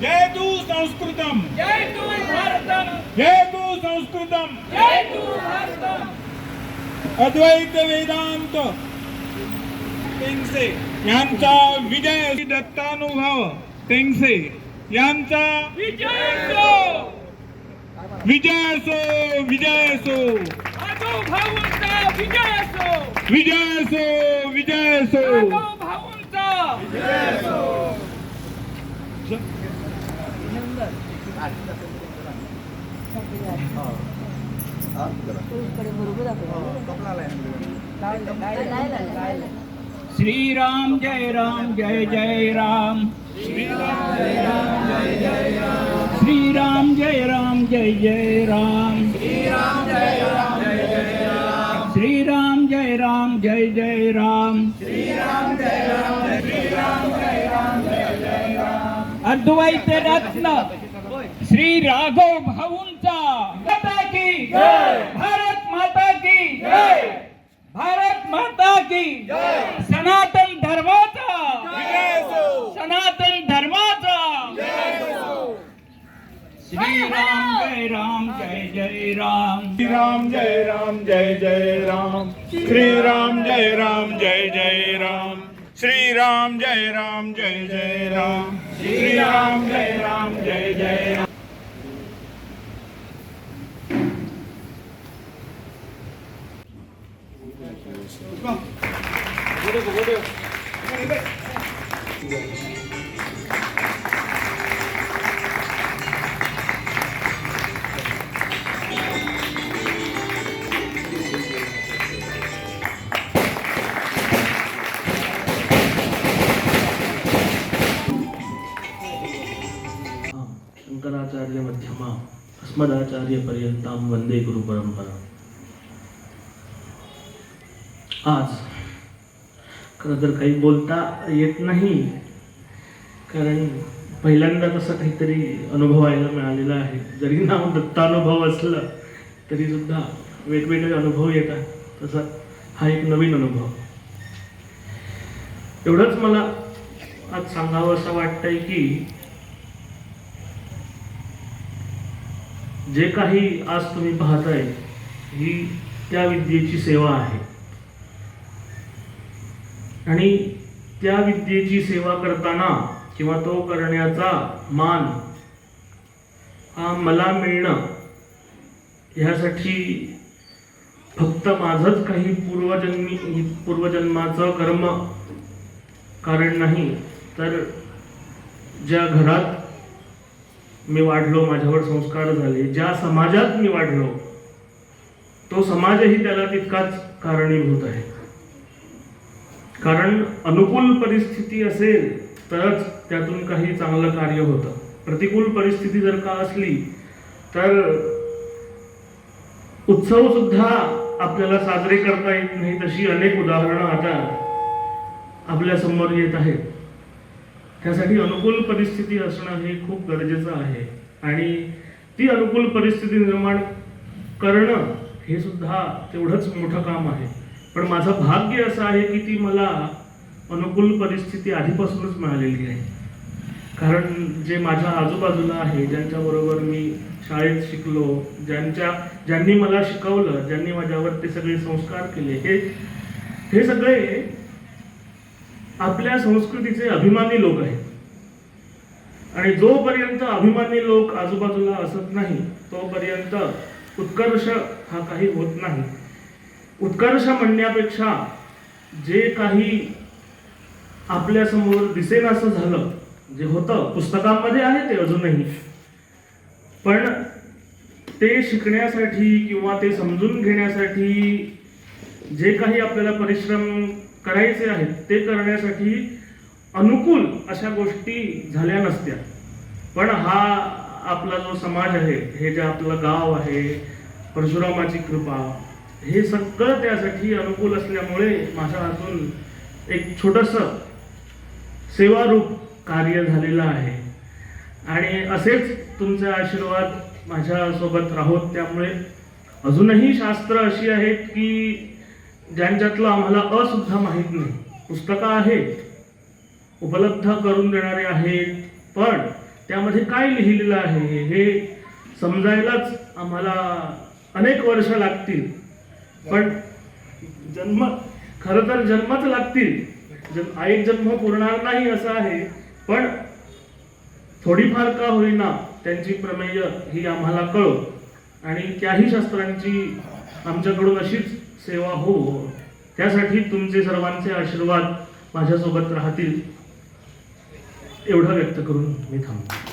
जयतु संस्कृतम, जयतु भारतम, जयतु संस्कृतम, जयतु भारतम. अद्वैत वेदांत टेंगसे यांचा विजय. दत्तानुभव टेंगसे यांचा विजय असो, विजय असो, विजय असो, भाऊंचा विजय असो, विजय असो, विजय असो. भाऊंचा विजय असो. श्री राम जय राम जय जय राम, श्री राम जय राम जय जय राम, श्री राम जय राम जय जय राम, श्री राम जय राम जय जय राम, श्री राम जय राम जय जय राम, श्री राम जय राम जय जय राम. अद्वैत रत्न श्री राघव भाऊंचा माता की जय, भारत माता की जय, भारत माता की जय. सनातन धर्माचा विजय असो, सनातन धर्माचा विजय असो. श्री राम जय राम जय जय राम, श्री राम जय राम जय जय राम, श्री राम जय राम जय जय राम, श्री राम जय राम जय जय राम, श्री राम जय राम जय जय राम. शंकराचार्य मध्यमा अस्मदाचार्य पर्यंताम वंदे गुरु परंपरा. आज खरं तर काही बोलता येत नाही, कारण पहिल्यांदा तसं काहीतरी अनुभवायला मिळालेला आहे. जरी नाव दत्तानुभव असलं तरी सुद्धा वेगवेगळे अनुभव येतात. तसा हा एक नवीन अनुभव. एवढंच मला आज सांगावं असं वाटतंय की जे काही आज तुम्ही पाहताय ही त्या विद्येची सेवा आहे, आणि त्या विद्येची सेवा करताना किंवा तो करण्याचा मान हा मला मिळणं ह्यासाठी फक्त माझंच काही पूर्वजन्माचं कर्म कारण नाही, तर ज्या घरात मी वाढलो, माझ्यावर संस्कार झाले, ज्या समाजात मी वाढलो तो समाजही त्याला तितकाच कारणीभूत आहे. कारण अनुकूल परिस्थिती असेल तरच त्यातून काही चांगलं कार्य होतं. प्रतिकूल परिस्थिती जर का असली तर उत्सव सुद्धा आपल्याला साजरे करता येत नाही. तशी अनेक उदाहरणं आता आपल्या समोर येत आहेत. त्यासाठी अनुकूल परिस्थिती असणं हे खूप गरजेचं आहे, आणि ती अनुकूल परिस्थिती निर्माण करणं हे सुद्धा तेवढंच मोठं काम आहे. पण माझं भाग्य असं आहे की ती मला अनुकूल परिस्थिती आधीपासूनच मिळालेली आहे. कारण जे माझ्या आजूबाजूला आहे, ज्यांच्याबरोबर मी शाळेत शिकलो, ज्यांनी मला शिकवलं, ज्यांनी माझ्यावर ते सगळे संस्कार केले, हे सगळे आपल्या संस्कृतीचे अभिमानी लोक आहेत. आणि जोपर्यंत अभिमानी लोक आजूबाजूला असत नाही तोपर्यंत उत्कर्ष हा काही होत नाही. उत्कर्ष म्हणण्यापेक्षा जे काही आपल्या समोर दिसेन असं झालं, जे होतं पुस्तकांमध्ये आहे ते अजूनही, पण ते शिकण्यासाठी किंवा ते समजून घेण्यासाठी जे काही आपल्याला परिश्रम करायचे आहेत ते करण्यासाठी अनुकूल अशा गोष्टी झाल्या नसत्या. पण हा आपला जो समाज आहे, हे जे आपलं गाव आहे, परशुरामाची कृपा, हे सगळं त्यासाठी अनुकूल असल्यामुळे माझ्या हातून एक छोटंसं सेवारूप कार्य झालेलं आहे. आणि असेच तुमचे आशीर्वाद माझ्यासोबत राहोत. त्यामुळे अजूनही शास्त्र अशी आहेत की ज्यांच्यातलं आम्हाला सुद्धा माहीत नाही. पुस्तकं आहेत, उपलब्ध करून देणारे आहेत, पण त्यामध्ये काय लिहिलेलं आहे हे समजायलाच आम्हाला अनेक वर्ष लागतील. पण खरं तर जन्मच लागतील, एक जन्म पुरणार नाही असं आहे. पण थोडीफार का होईना त्यांची प्रमेय ही आम्हाला कळो आणि त्याही शास्त्रांची आमच्याकडून अशीच सेवा हो, त्यासाठी तुमचे सर्वांचे आशीर्वाद माझ्यासोबत राहतील एवढं व्यक्त करून मी थांबतो.